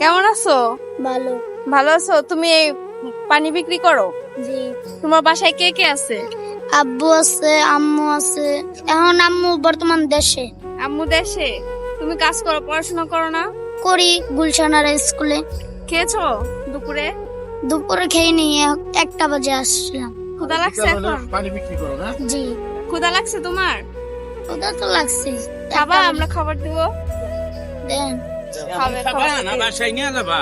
কেমন আছো? ভালো। ভালো আছো? তুমি এই পানি বিক্রি করো? জি। তোমার বাসায় কে কে আছে? আব্বু আছে, আম্মু আছে। এখন আম্মু বর্তমান দেশে। আম্মু দেশে। তুমি কাজ করো, পড়াশোনা করো না? করি গুলশানার স্কুলে। খেয়েছো দুপুরে? দুপুরে খেয়ে নিয়ে 1টা বাজে আসলাম। ক্ষুধা লাগছে এখন? পানি বিক্রি করো না? জি। ক্ষুধা লাগছে তোমার? ওটা তো লাগছে। খাবা? আমরা খাবার দিব। দেন। খাবে খাবার না বাসায় নিয়ে যাবা।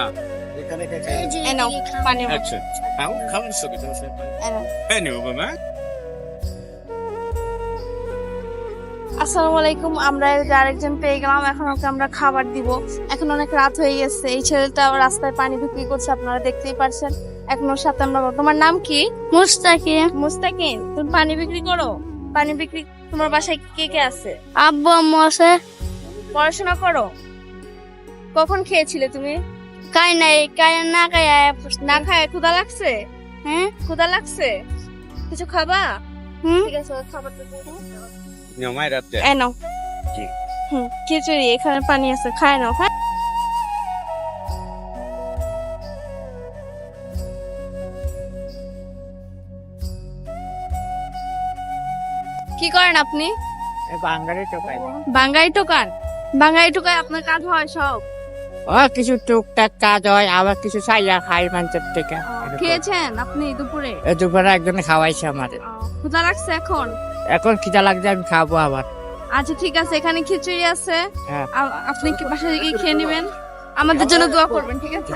এখানে কে এই যে এ নাও এদিকে খাও। পানি। আচ্ছা খাও খাওয়ার ছবি তো এ নাও। হ্যাঁ নিব বাবা। আসসালামু আলাইকুম। আমরা এই যে আরেকজন পেয়ে গেলাম, এখন ওকে আমরা খাবার দিব। এখন অনেক রাত হয়ে গেছে। এই ছেলেটা রাস্তায় পানি বিক্রি করছে, আপনারা দেখতেই পারছেন। এখন ওর সাথে আমরা, তোমার নাম কি? মুস্তাকিম। মুস্তাকিম। তুমি পানি বিক্রি করো? পানি বিক্রি, তোমার বাসায় কে কে আছে? আব্বু আম্মু আছে। পড়াশোনা করো? কখন খেয়েছিলে তুমি? কাই নাই, কাই না কাই না খায় ক্ষুধা লাগছে? হ্যাঁ। ক্ষুধা লাগছে? কিছু খাবা? হুম। ঠিক আছে, খাবারটা দিয়ে দাও। নিও মায়ের রাতে। এই নাও। জি। খিচুড়ি, এখানে পানি আছে, খায় নাও। হ্যাঁ, কি করেন আপনি? বাঙালি টোকাই বাঙ্গাই টোকান? বাঙ্গাই টোকায় আপনার কাজ হয় সব? কিছু টুকটাক কাজ হয়, আবার কিছু চাইয়া খাই মানুষের থেকে। খেয়েছেন আপনি দুপুরে? দুপুরে একজনে খাওয়াইছে আমাদের। ক্ষুধা লাগছে এখন? এখন খিদা লাগছে, আমি খাবো আবার। আচ্ছা ঠিক আছে, এখানে খিচুড়ি আছে। হ্যাঁ। আপনি কি বাসা থেকে খেয়ে নেবেন? আমাদের জন্য দোয়া করবেন, ঠিক আছে?